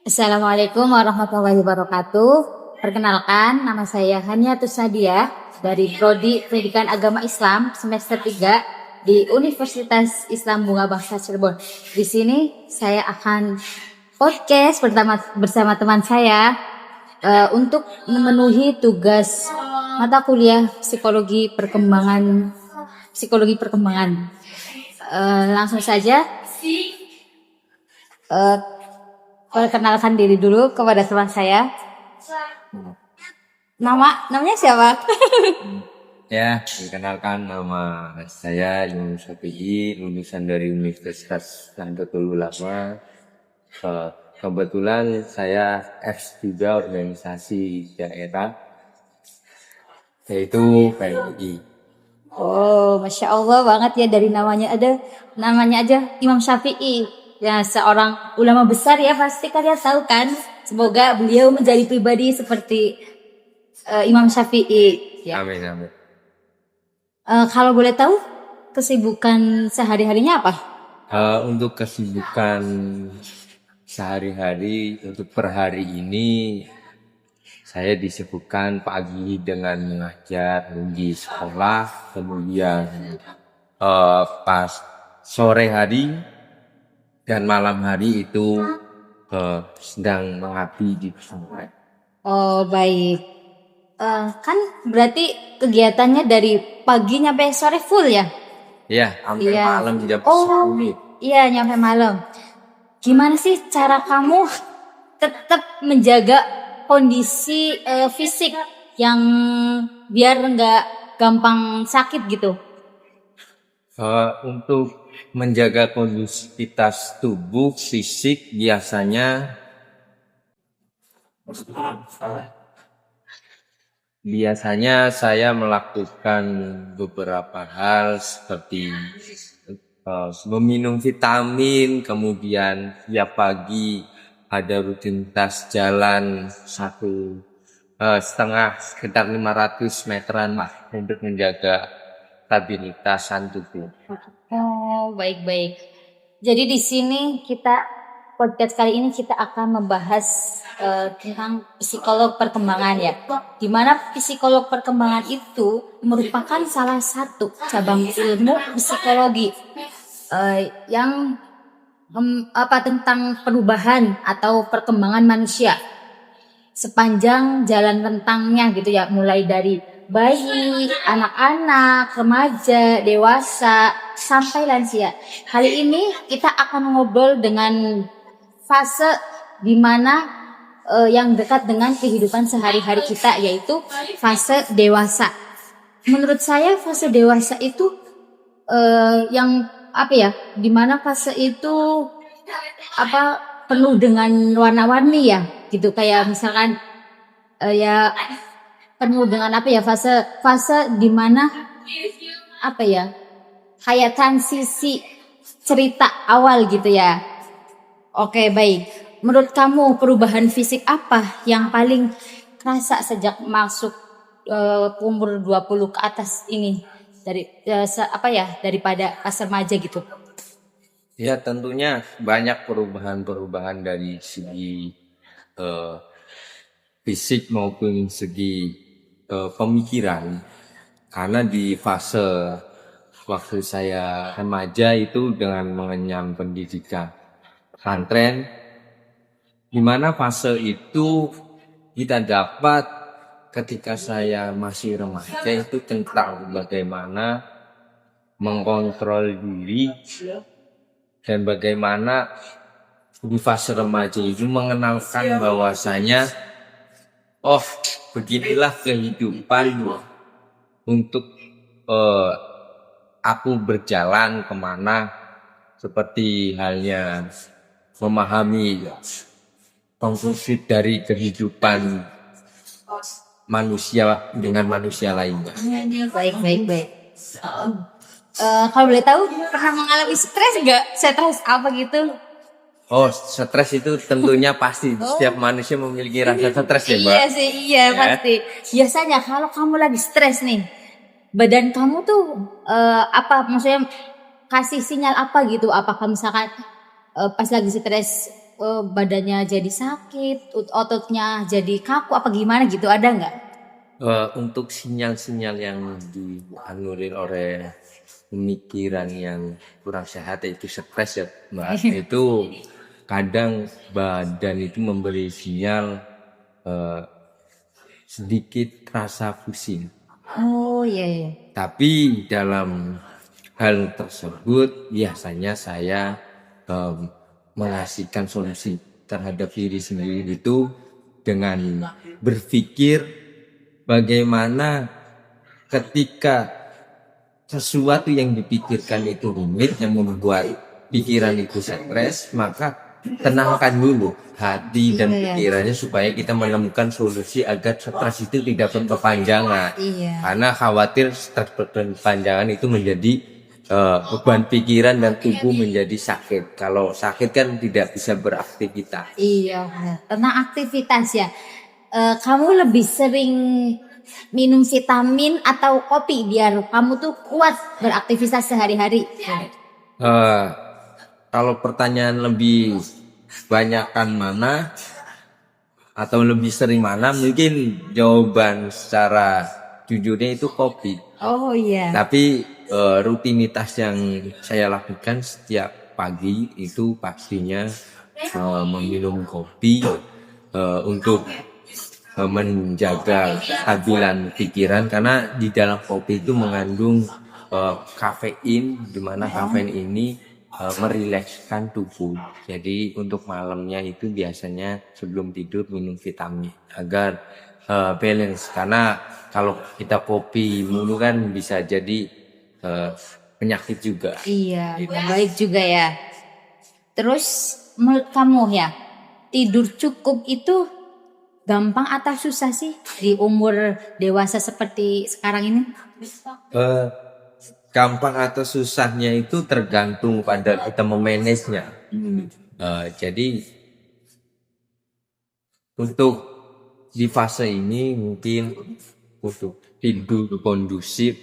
Assalamualaikum warahmatullahi wabarakatuh. Perkenalkan, nama saya Haniatus Nadia dari Prodi Pendidikan Agama Islam semester 3 di Universitas Islam Bunga Bangsa Cirebon. Di sini saya akan podcast bersama teman saya untuk memenuhi tugas mata kuliah psikologi perkembangan. Langsung saja. Perkenalkan diri dulu kepada teman saya. Namanya siapa? Ya, perkenalkan nama saya Imam Syafi'i, lulusan dari Universitas Nahdlatul Ulama. Kebetulan saya F3 organisasi daerah, yaitu PMI. Oh, Masya Allah banget ya, dari namanya aja Imam Syafi'i. Ya, seorang ulama besar ya, pasti kalian tahu kan. Semoga beliau menjadi pribadi seperti Imam Syafi'i. Ya. Amin, amin. Kalau boleh tahu kesibukan sehari-harinya apa? Untuk kesibukan sehari-hari, untuk per hari ini saya disibukkan pagi dengan mengajar di sekolah, kemudian pas sore hari dan malam hari itu sedang mengabdi di pesantren. Oh, baik. Kan berarti kegiatannya dari pagi nyampe sore full ya? Ya, sampai Iya. malam jam Oh, 10. iya, nyampe malam. Gimana sih cara kamu tetap menjaga kondisi fisik yang biar nggak gampang sakit gitu? Untuk menjaga kondusivitas tubuh fisik biasanya saya melakukan beberapa hal seperti meminum vitamin, kemudian tiap pagi ada rutinitas jalan 1,5 sekitar 500 meteran lah untuk menjaga stabilitasan tubuh. Oh, baik-baik. Jadi di sini podcast kali ini kita akan membahas tentang psikolog perkembangan ya. Di mana psikolog perkembangan itu merupakan salah satu cabang ilmu psikologi yang tentang perubahan atau perkembangan manusia sepanjang jalan rentangnya gitu ya, mulai dari bayi, anak-anak, remaja, dewasa, sampai lansia. Kali ini kita akan ngobrol dengan fase di mana yang dekat dengan kehidupan sehari-hari kita, yaitu fase dewasa. Menurut saya fase dewasa itu yang di mana fase itu penuh dengan warna-warni ya, gitu, kayak misalkan penuh dengan fase di mana kayak transisi cerita awal gitu ya. Oke, baik. Menurut kamu perubahan fisik apa yang paling kerasa sejak masuk umur 20 ke atas ini, daripada pas remaja gitu? Ya, tentunya banyak perubahan-perubahan dari segi fisik maupun segi pemikiran. Karena di fase waktu saya remaja itu dengan mengenyam pendidikan pesantren, di mana fase itu kita dapat ketika saya masih remaja itu tentang bagaimana mengkontrol diri dan bagaimana di fase remaja itu mengenalkan bahwasanya beginilah kehidupan untuk aku berjalan kemana, seperti halnya memahami konklusi dari kehidupan manusia dengan manusia lainnya. Baik. Kalau boleh tahu, pernah mengalami stres nggak? Stres apa gitu? Stres itu tentunya pasti setiap manusia memiliki rasa stres ya, Mbak. Iya sih, pasti. Biasanya kalau kamu lagi stres nih, badan kamu tuh maksudnya kasih sinyal apa gitu? Apakah misalkan pas lagi stres badannya jadi sakit, ototnya jadi kaku apa gimana gitu, ada nggak? Untuk sinyal-sinyal yang dianulir oleh pemikiran yang kurang sehat yaitu stres ya Mbak, itu kadang badan itu memberi sinyal eh, sedikit rasa pusing. Oh iya iya. Tapi dalam hal tersebut biasanya saya em, mengasihkan solusi terhadap diri sendiri itu dengan berpikir bagaimana ketika sesuatu yang dipikirkan itu rumit yang membuat pikiran itu stres, maka tenangkan dulu hati dan pikirannya supaya kita menemukan solusi agar stres itu tidak berkepanjangan. Iya. Karena khawatir stres berkepanjangan itu menjadi beban pikiran dan tubuh menjadi sakit. Kalau sakit kan tidak bisa beraktivitas. Iya, tentang aktivitas ya. Kamu lebih sering minum vitamin atau kopi biar kamu tuh kuat beraktivitas sehari-hari? Eh, Kalau pertanyaan lebih banyakkan mana atau lebih sering mana, mungkin jawaban secara jujurnya itu kopi. Oh iya. Tapi rutinitas yang saya lakukan setiap pagi itu pastinya meminum kopi untuk menjaga kestabilan pikiran, karena di dalam kopi itu mengandung kafein, di mana kafein ini merilekskan tubuh. Jadi untuk malamnya itu biasanya sebelum tidur minum vitamin agar balance, karena kalau kita kopi mulu kan bisa jadi penyakit juga. Iya, baik juga ya. Terus menurut kamu ya, tidur cukup itu gampang atau susah sih di umur dewasa seperti sekarang ini? Gampang atau susahnya itu tergantung pada kita memanagenya. Jadi untuk di fase ini mungkin untuk tidur kondusif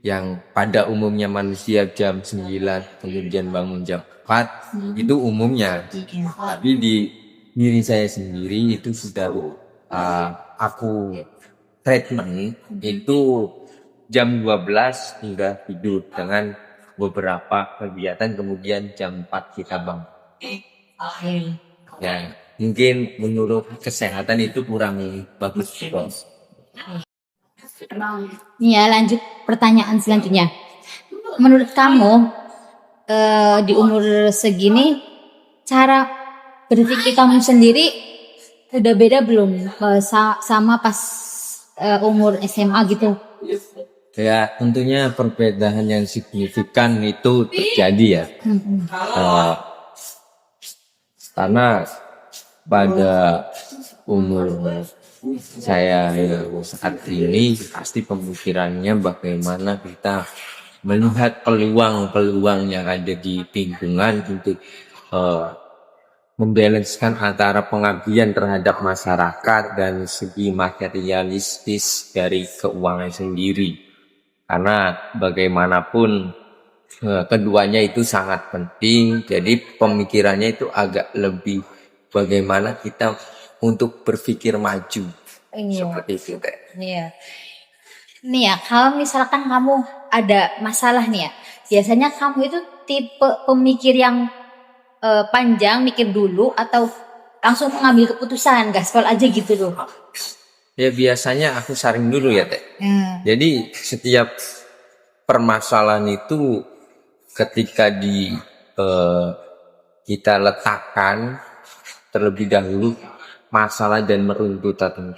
yang pada umumnya manusia jam 9 kemudian bangun jam 4 itu umumnya. Tapi di diri saya sendiri itu sudah aku treatment itu jam 12 hingga tidur dengan beberapa kegiatan, kemudian jam 4 kita bangun. Ya, mungkin menurut kesehatan itu kurang bagus. Ya, lanjut pertanyaan selanjutnya. Menurut kamu di umur segini cara berpikir kamu sendiri udah beda belum sama pas umur SMA gitu? Ya, tentunya perbedaan yang signifikan itu terjadi ya. Karena pada umur saya saat ini pasti pemikirannya bagaimana kita melihat peluang-peluang yang ada di lingkungan untuk membalanskan antara pengabdian terhadap masyarakat dan segi materialistis dari keuangan sendiri. Karena bagaimanapun keduanya itu sangat penting, jadi pemikirannya itu agak lebih bagaimana kita untuk berpikir maju. Seperti itu Teh. Iya. Nih ya, kalau misalkan kamu ada masalah nih ya, biasanya kamu itu tipe pemikir yang panjang, mikir dulu atau langsung mengambil keputusan, gaspol aja gitu loh? Ya biasanya aku saring dulu ya Teh. Jadi setiap permasalahan itu ketika kita letakkan terlebih dahulu masalah dan meruntutkan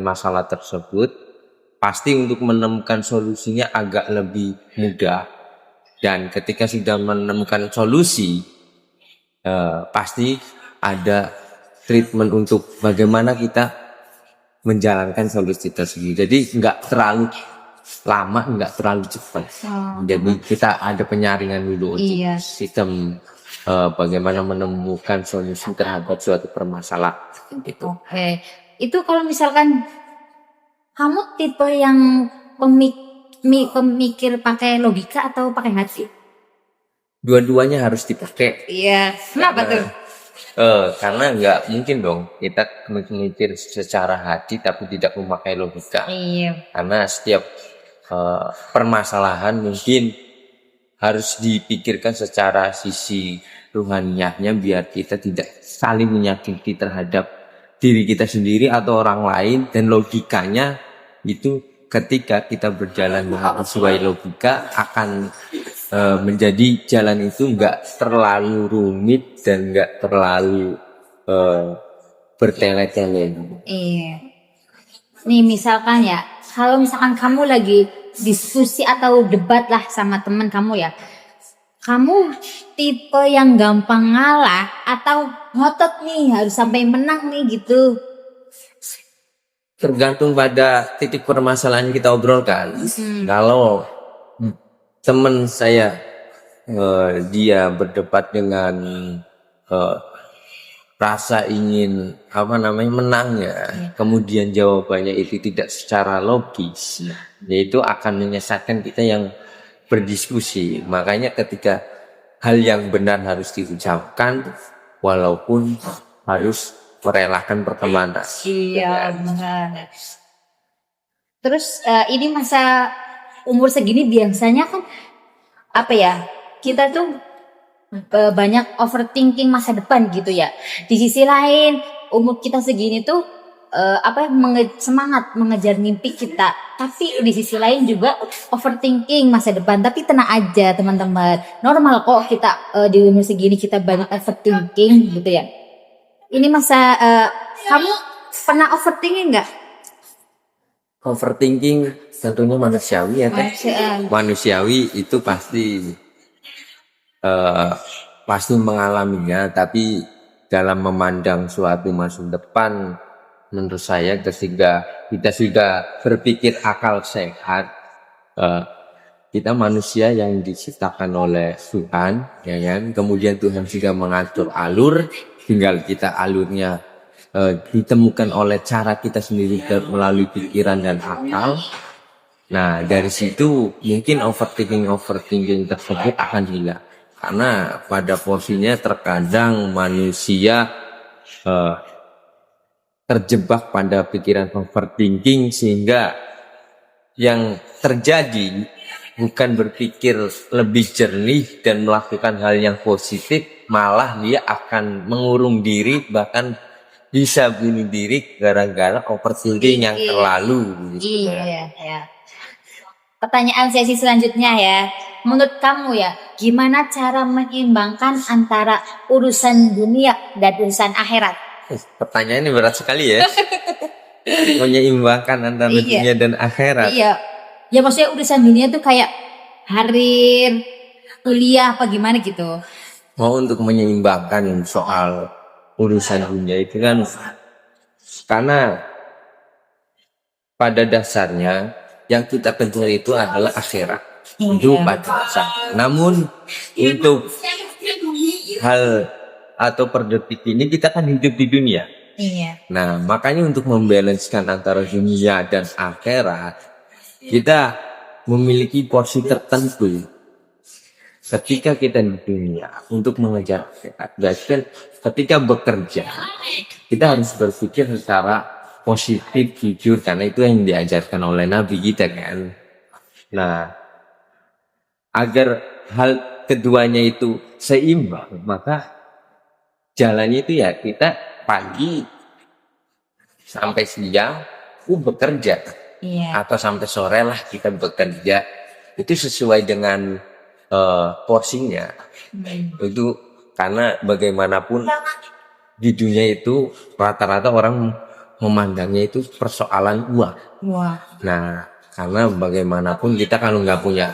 masalah tersebut, pasti untuk menemukan solusinya agak lebih mudah. Dan ketika sudah menemukan solusi, pasti ada treatment untuk bagaimana kita menjalankan solusi tersebut. Jadi nggak terlalu lama, nggak terlalu cepat. Jadi kita ada penyaringan dulu untuk sistem bagaimana menemukan solusi terhadap suatu permasalahan. Gitu. Oke. Itu kalau misalkan kamu tipe yang pemikir pakai logika atau pakai hati? Dua-duanya harus dipakai. Iya. Kenapa tuh? Karena nggak mungkin dong kita memikir secara hati tapi tidak memakai logika. Iya. Karena setiap permasalahan mungkin harus dipikirkan secara sisi ruhaniyahnya biar kita tidak saling menyakiti terhadap diri kita sendiri atau orang lain, dan logikanya itu ketika kita berjalan sesuai logika akan menjadi jalan itu nggak terlalu rumit dan nggak terlalu bertele-tele. Iya. Nih misalkan ya, kalau misalkan kamu lagi diskusi atau debat lah sama teman kamu ya, kamu tipe yang gampang ngalah atau ngotot nih harus sampai menang nih gitu? Tergantung pada titik permasalahan yang kita obrolkan. Kalau teman saya dia berdebat dengan rasa ingin menang ya, kemudian jawabannya itu tidak secara logis, yaitu akan menyesatkan kita yang berdiskusi. Makanya ketika hal yang benar harus diucapkan walaupun harus merelakan pertemanan. Iya benar. Terus ini masa umur segini biasanya kan apa ya, kita tuh banyak overthinking masa depan gitu ya. Di sisi lain umur kita segini tuh semangat mengejar mimpi kita, tapi di sisi lain juga overthinking masa depan. Tapi tenang aja teman-teman, normal kok kita di umur segini kita banyak overthinking gitu ya. Ini masa kamu pernah overthinking nggak? Overthinking tentunya manusiawi ya kan? Manusiawi itu pasti mengalaminya, tapi dalam memandang suatu masa depan, menurut saya ketika kita sudah berpikir akal sehat, kita manusia yang diciptakan oleh Tuhan, ya kan? Kemudian Tuhan juga mengatur alur, tinggal kita alurnya ditemukan oleh cara kita sendiri melalui pikiran dan akal. Nah dari situ mungkin overthinking tersebut akan hilang. Karena pada porsinya terkadang manusia terjebak pada pikiran overthinking, sehingga yang terjadi bukan berpikir lebih jernih dan melakukan hal yang positif, malah dia akan mengurung diri, bahkan bisa bunuh diri gara-gara overthinking yang terlalu. Gitu. Iya, ya. Pertanyaan sesi selanjutnya ya, menurut kamu ya, gimana cara menyeimbangkan antara urusan dunia dan urusan akhirat? Pertanyaan ini berat sekali ya. Menyeimbangkan antara dunia dan akhirat. Iya, ya maksudnya urusan dunia tuh kayak karir, kuliah apa gimana gitu. Mau untuk menyeimbangkan soal urusan dunia itu kan, karena pada dasarnya yang kita kejar itu adalah akhirat. Itu pada dasar. Namun untuk hal atau per detik ini kita kan hidup di dunia. Iya. Nah makanya untuk membalanskan antara dunia dan akhirat, kita memiliki porsi tertentu. Ketika kita di dunia untuk mengejar akhirat, berarti kan ketika bekerja kita harus berpikir secara positif, jujur, karena itu yang diajarkan oleh Nabi kita kan. Nah, agar hal keduanya itu seimbang, maka jalannya itu ya kita pagi sampai siang bekerja, atau sampai sore lah kita bekerja. Itu sesuai dengan porsinya. Itu karena bagaimanapun di dunia itu rata-rata orang memandangnya itu persoalan uang. Nah, karena bagaimanapun kita kalau nggak punya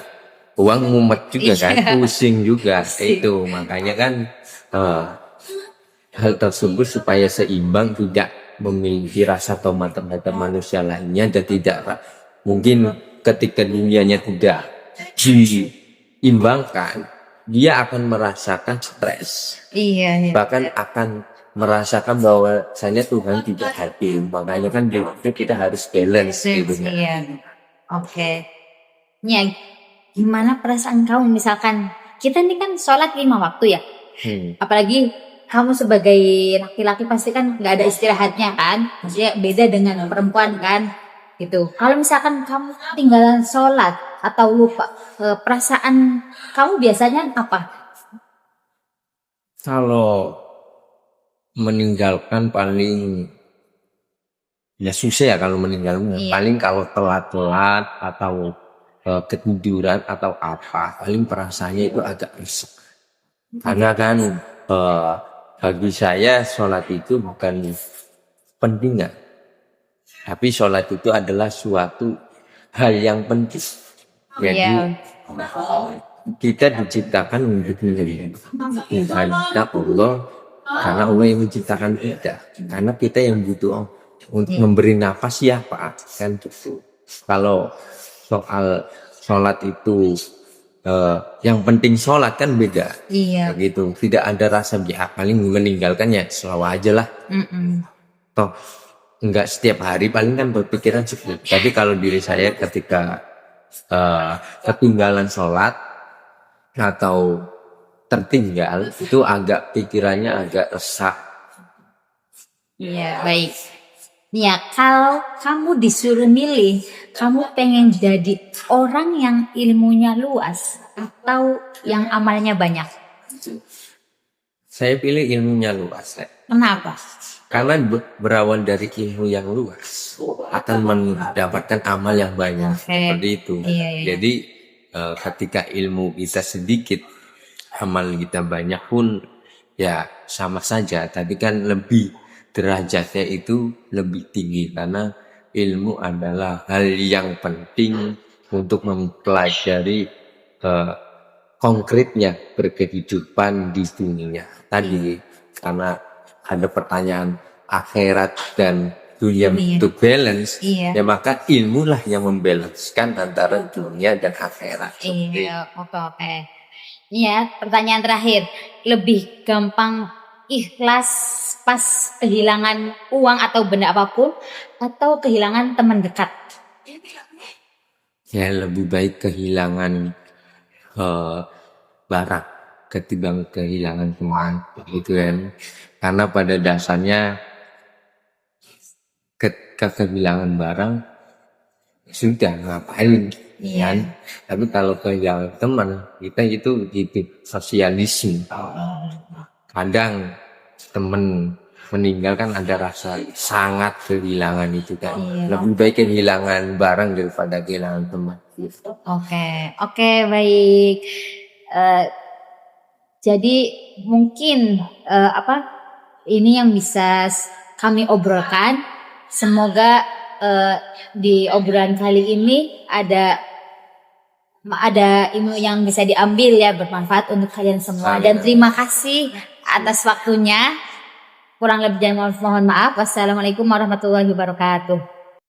uang mumet juga kan, pusing juga. Itu makanya kan hal tersebut supaya seimbang, tidak memiliki rasa tomat terhadap manusia lainnya, dan tidak mungkin ketika dunianya tidak diimbangkan, dia akan merasakan stres. Iya. Bahkan akan merasakan bahwasanya Tuhan tidak hadir. Makanya kan kita harus balance gitu. Iya. Oke. Nya, gimana perasaan kamu misalkan kita ini kan sholat 5 waktu ya? Apalagi kamu sebagai laki-laki pasti kan nggak ada istirahatnya kan, maksudnya beda dengan perempuan kan, gitu. Kalau misalkan kamu tinggalan sholat atau lupa, perasaan kamu biasanya apa? Kalau meninggalkan paling ya susah ya kalau meninggalkan. Iya. Paling kalau telat-telat atau ketiduran atau apa, paling perasaannya itu agak risih. Karena kan bagi saya sholat itu bukan penting, tapi sholat itu adalah suatu hal yang penting. Jadi Iya. kita diciptakan untuk menghadap Allah, karena Allah yang menciptakan kita. Karena kita yang butuh untuk memberi nafas siapa kan gitu. Kalau soal sholat itu yang penting sholat kan beda. Iya. Gitu. Tidak ada rasa paling meninggalkannya selalu aja lah. Toh enggak setiap hari, paling kan berpikiran cukup. Tapi kalau diri saya ketika ketinggalan sholat atau tertinggal, itu agak pikirannya agak resah. Iya, baik. Nih ya, kalau kamu disuruh milih, kamu pengen jadi orang yang ilmunya luas atau yang amalnya banyak? Saya pilih ilmunya luas. Kenapa? Karena berawal dari ilmu yang luas akan mendapatkan amal yang banyak. Seperti itu. Iya. Jadi ketika ilmu kita sedikit, amal kita banyak pun ya sama saja. Tapi kan lebih derajatnya itu lebih tinggi, karena ilmu adalah hal yang penting untuk mempelajari konkretnya berkehidupan di dunia tadi. Karena ada pertanyaan akhirat dan dunia untuk balance, ya maka ilmulah yang membalancekan antara dunia dan akhirat. Iya, oke. Iya, pertanyaan terakhir, lebih gampang ikhlas pas kehilangan uang atau benda apapun, atau kehilangan teman dekat? Ya lebih baik kehilangan barang ketimbang kehilangan teman, gitu kan. Karena pada dasarnya ketika kehilangan barang sudah ngapain, kan? Tapi kalau kehilangan teman, kita itu sosialisme. Kadang teman meninggal kan ada rasa sangat kehilangan itu kan. Lebih baik kehilangan barang daripada kehilangan teman. Oke, baik. Jadi mungkin ini yang bisa kami obrolkan. Semoga di obrolan kali ini ada ilmu yang bisa diambil ya, bermanfaat untuk kalian semua. Dan terima kasih atas waktunya. Kurang lebih mohon maaf. Wassalamualaikum warahmatullahi wabarakatuh.